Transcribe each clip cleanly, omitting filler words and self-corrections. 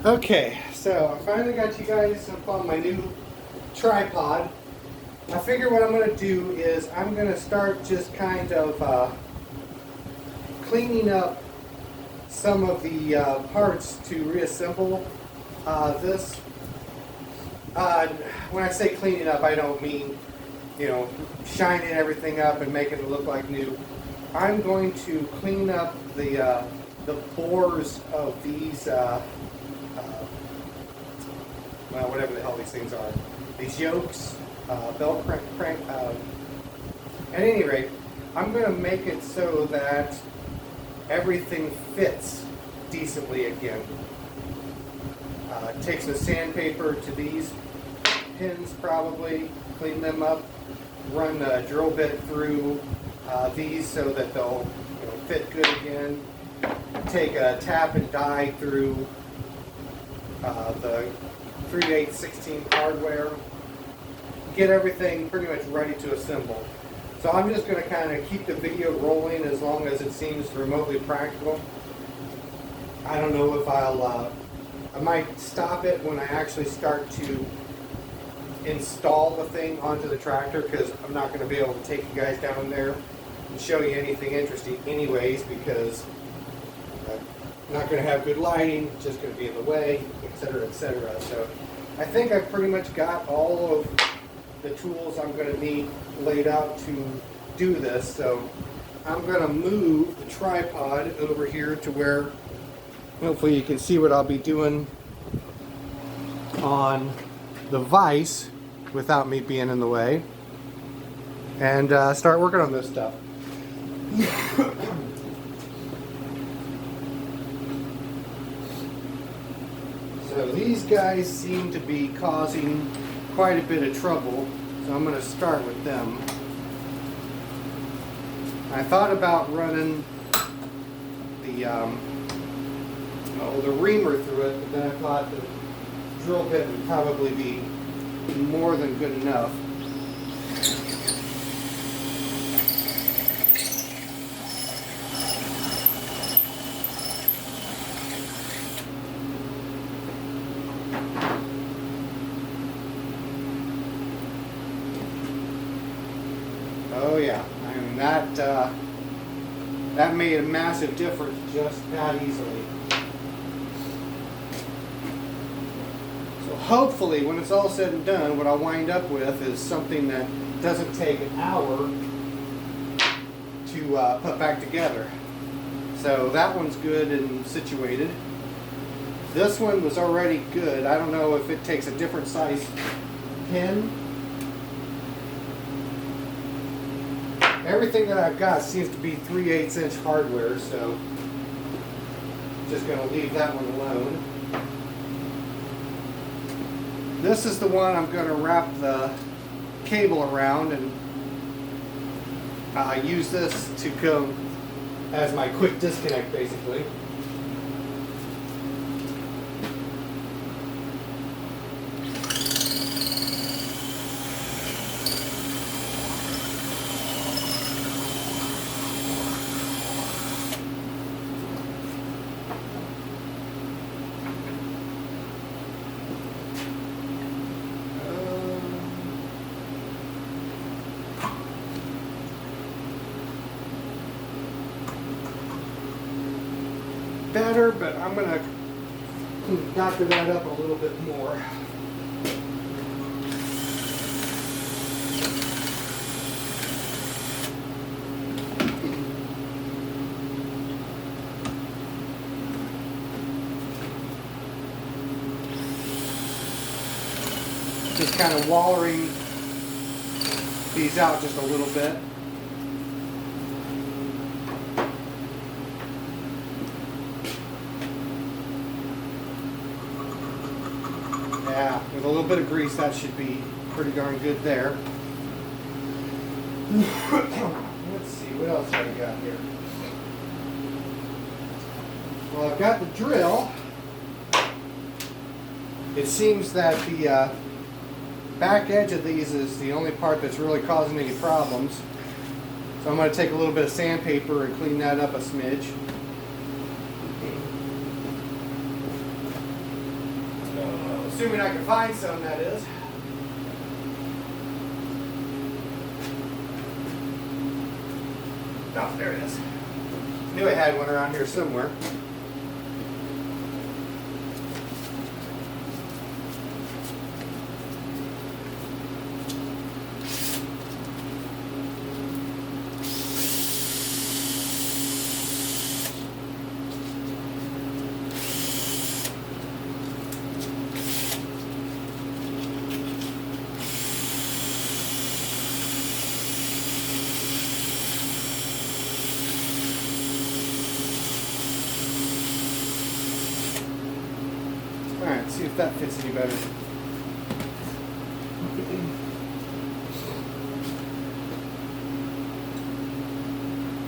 Okay, so I finally got you guys up on my new tripod. I figure what I'm going to do is I'm going to start just kind of cleaning up some of the parts to reassemble this. When I say cleaning up, I don't mean, shining everything up and making it look like new. I'm going to clean up the bores of these whatever the hell these things are. These yokes, belt crank. At any rate, I'm going to make it so that everything fits decently again. Take some sandpaper to these pins probably, clean them up, run a drill bit through these so that they'll fit good again. Take a tap and die through the 3/8/16 hardware. Get everything pretty much ready to assemble. So I'm just going to kind of keep the video rolling as long as it seems remotely practical. I don't know if I might stop it when I actually start to install the thing onto the tractor, because I'm not going to be able to take you guys down there and show you anything interesting anyways, because I'm not going to have good lighting, it's just going to be in the way, etc., etc. So I think I've pretty much got all of the tools I'm going to need laid out to do this. So I'm going to move the tripod over here to where hopefully you can see what I'll be doing on the vise without me being in the way, and start working on this stuff. So these guys seem to be causing quite a bit of trouble, so I'm going to start with them. I thought about running the reamer through it, but then I thought the drill bit would probably be more than good enough. Oh yeah, I mean that made a massive difference just that easily. So hopefully when it's all said and done, what I'll wind up with is something that doesn't take an hour to put back together. So that one's good and situated. This one was already good. I don't know if it takes a different size pin. Everything that I've got seems to be 3/8" hardware, so just going to leave that one alone. This is the one I'm going to wrap the cable around and use this to go as my quick disconnect, basically. Better, but I'm going to doctor that up a little bit more. Just kind of wallering these out just a little bit. Yeah, with a little bit of grease, that should be pretty darn good there. Let's see, what else have I got here? Well, I've got the drill. It seems that the back edge of these is the only part that's really causing any problems. So I'm going to take a little bit of sandpaper and clean that up a smidge. Assuming I can find some, that is. Oh, there it is. Knew I had one around here somewhere. Alright, see if that fits any better.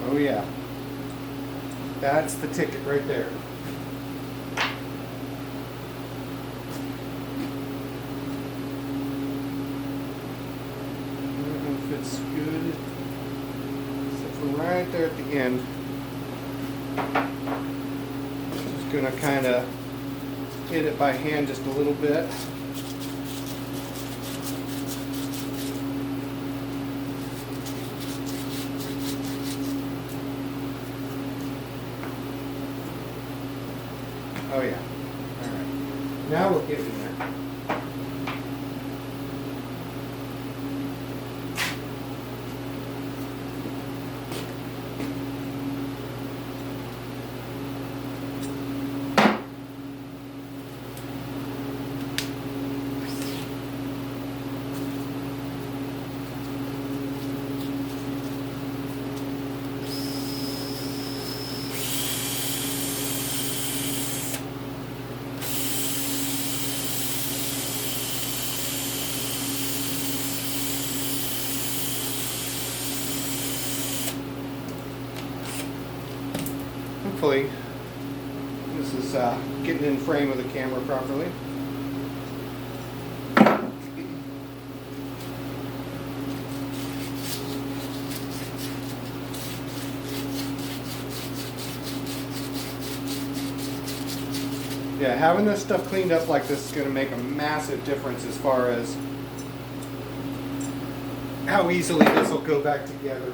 Oh yeah. That's the ticket right there. I don't know if it's good. Except for right there at the end. Just gonna kind of hit it by hand just a little bit. Oh yeah. All right. Now we're getting there. Hopefully, this is getting in frame of the camera properly. Yeah, having this stuff cleaned up like this is going to make a massive difference as far as how easily this will go back together.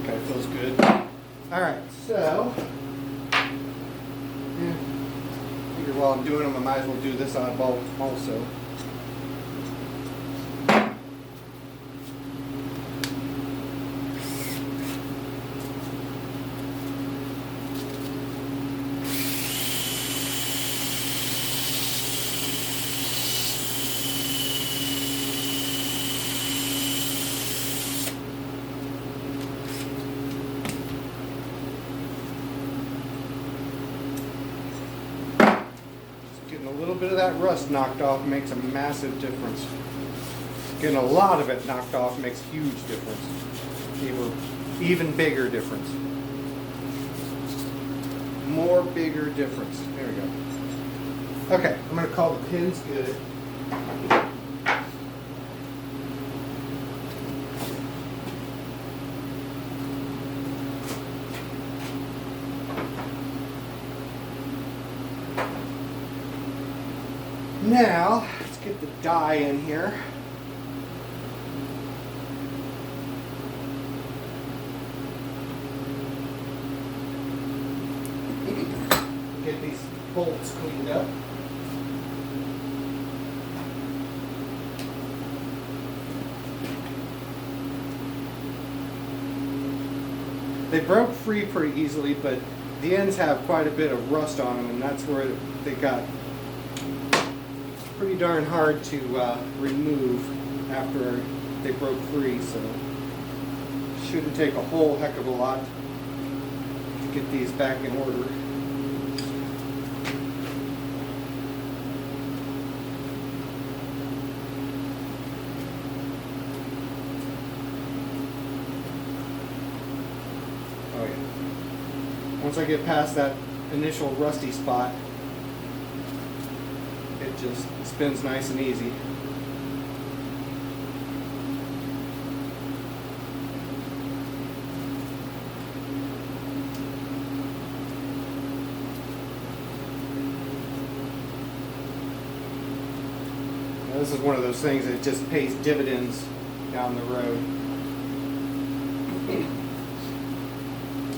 Okay, feels good. Alright, so figure while I'm doing them I might as well do this oddball also. Getting a little bit of that rust knocked off makes a massive difference. Getting a lot of it knocked off makes a huge difference. Even bigger difference. More bigger difference. There we go. Okay, I'm going to call the pins good. Now, let's get the die in here. Get these bolts cleaned up. They broke free pretty easily, but the ends have quite a bit of rust on them, and that's where they got pretty darn hard to remove after they broke free, so shouldn't take a whole heck of a lot to get these back in order. Oh yeah. Once I get past that initial rusty spot, it just spins nice and easy. this is one of those things that just pays dividends down the road.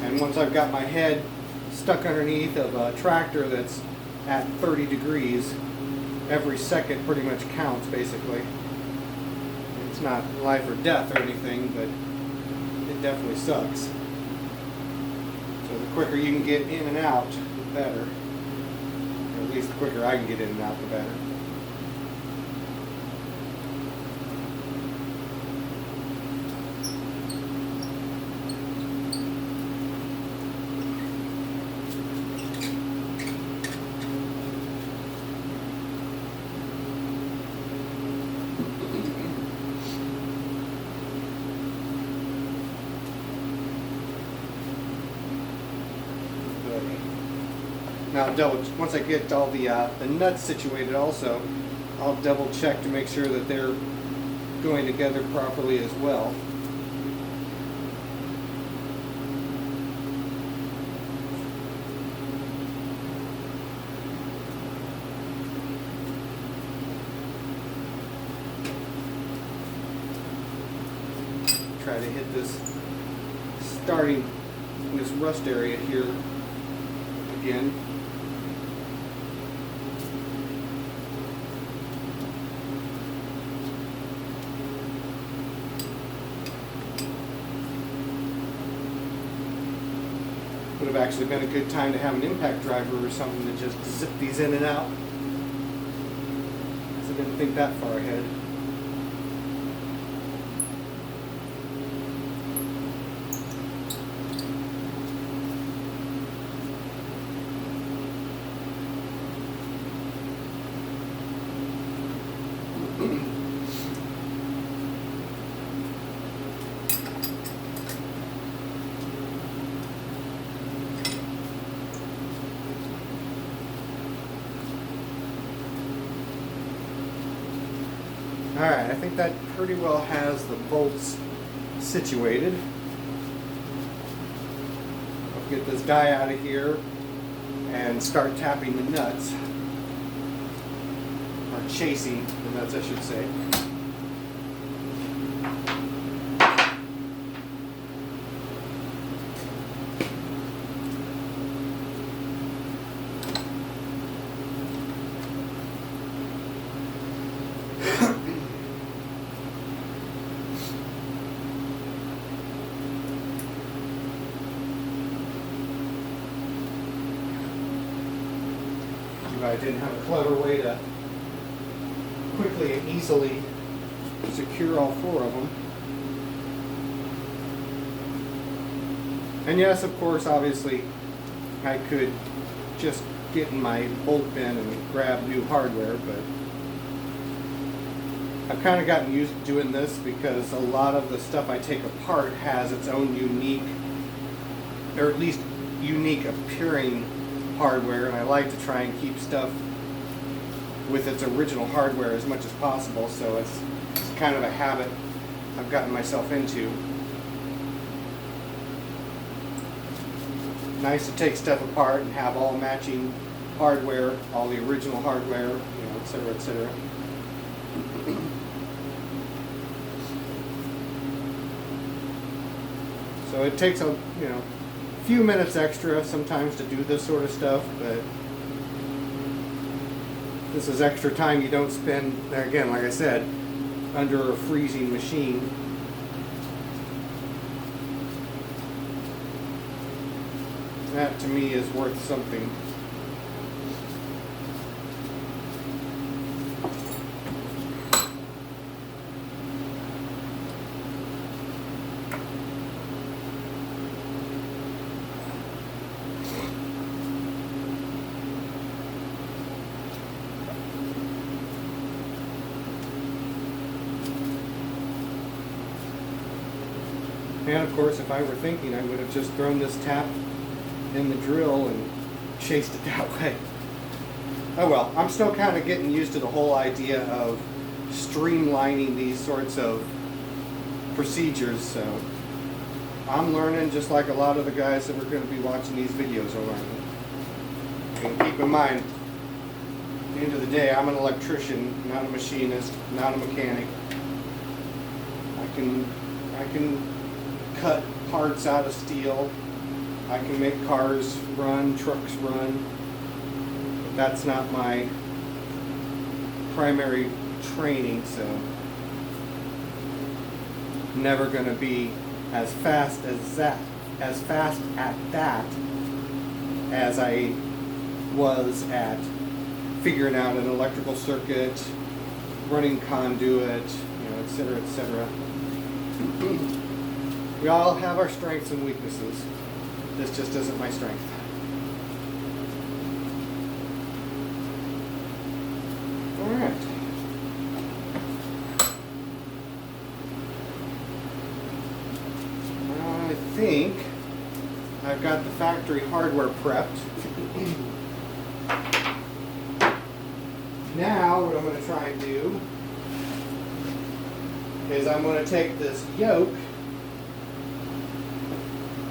And once I've got my head stuck underneath of a tractor that's at 30 degrees, every second pretty much counts, basically. It's not life or death or anything, but it definitely sucks. So the quicker you can get in and out, the better. Or at least the quicker I can get in and out, the better. Now, once I get all the nuts situated also, I'll double check to make sure that they're going together properly as well. Try to hit this this rust area here again. Would have actually been a good time to have an impact driver or something to just zip these in and out. I didn't think that far ahead. Alright, I think that pretty well has the bolts situated. I'll get this die out of here and start tapping the nuts. Or chasing the nuts, I should say. I didn't have a clever way to quickly and easily secure all four of them. And yes, of course, obviously, I could just get in my bolt bin and grab new hardware, but I've kind of gotten used to doing this because a lot of the stuff I take apart has its own unique, or at least unique appearing hardware, and I like to try and keep stuff with its original hardware as much as possible, so it's kind of a habit I've gotten myself into. Nice to take stuff apart and have all matching hardware, all the original hardware, etc., etc. So it takes a few minutes extra sometimes to do this sort of stuff, but this is extra time you don't spend, again, like I said, under a freezing machine. That to me is worth something. And of course, if I were thinking, I would have just thrown this tap in the drill and chased it that way. Oh well, I'm still kind of getting used to the whole idea of streamlining these sorts of procedures, so I'm learning just like a lot of the guys that are going to be watching these videos are learning. And keep in mind, the end of the day, I'm an electrician, not a machinist, not a mechanic. I can cut parts out of steel. I can make cars run, trucks run. But that's not my primary training, so I'm never going to be as fast at that as I was at figuring out an electrical circuit, running conduit, et cetera, et cetera. We all have our strengths and weaknesses. This just isn't my strength. All right. I think I've got the factory hardware prepped. Now what I'm going to try and do is I'm going to take this yoke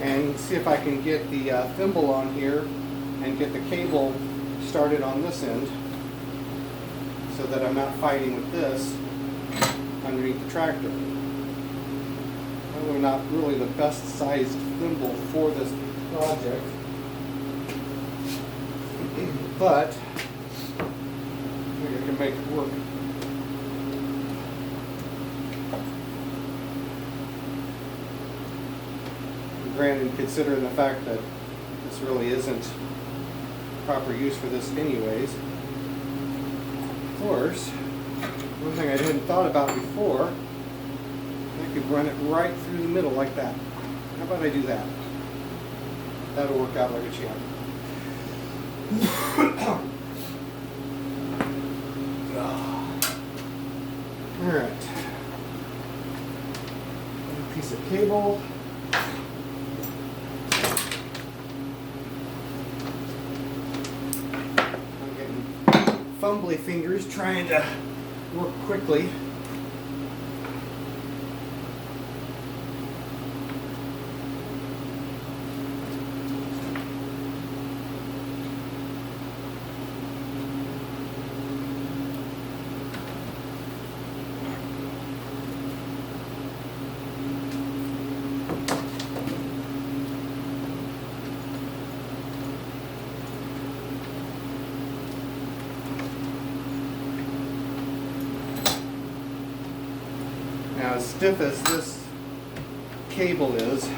and see if I can get the thimble on here and get the cable started on this end so that I'm not fighting with this underneath the tractor. Probably not really the best sized thimble for this project, but I think I can make it work. Granted, considering the fact that this really isn't proper use for this anyways. Of course, one thing I hadn't thought about before, I could run it right through the middle like that. How about I do that? That'll work out like a champ. Alright. A piece of cable. Fumbly fingers trying to work quickly. Now, as stiff as this cable is,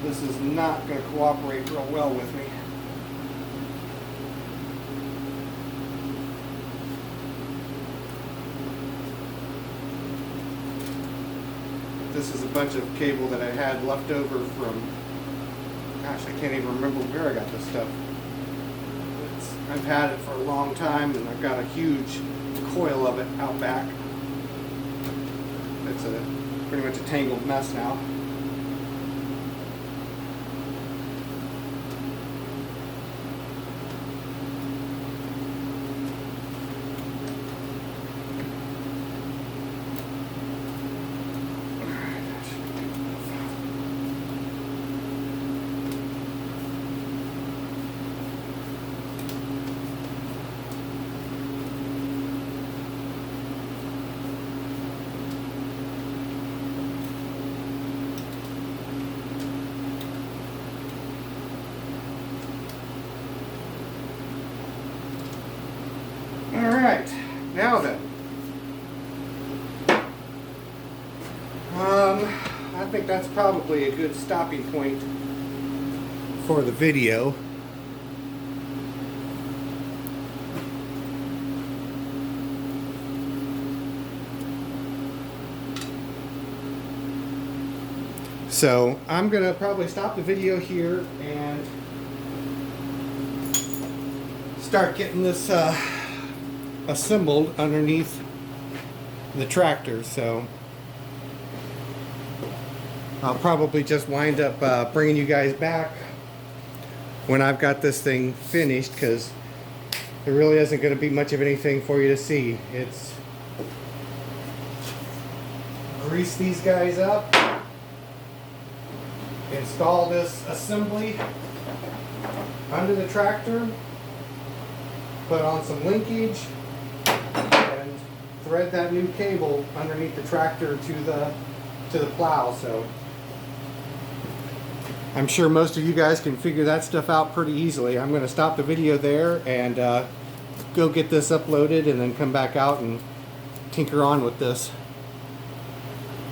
this is not going to cooperate real well with me. This is a bunch of cable that I had left over from, gosh, I can't even remember where I got this stuff. I've had it for a long time, and I've got a huge coil of it out back. It's pretty much a tangled mess now. Alright, now then. I think that's probably a good stopping point for the video. So I'm going to probably stop the video here and start getting this assembled underneath the tractor. So I'll probably just wind up bringing you guys back when I've got this thing finished, because there really isn't going to be much of anything for you to see. It's grease these guys up, install this assembly under the tractor, put on some linkage, and thread that new cable underneath the tractor to the plow. So I'm sure most of you guys can figure that stuff out pretty easily. I'm going to stop the video there and go get this uploaded and then come back out and tinker on with this.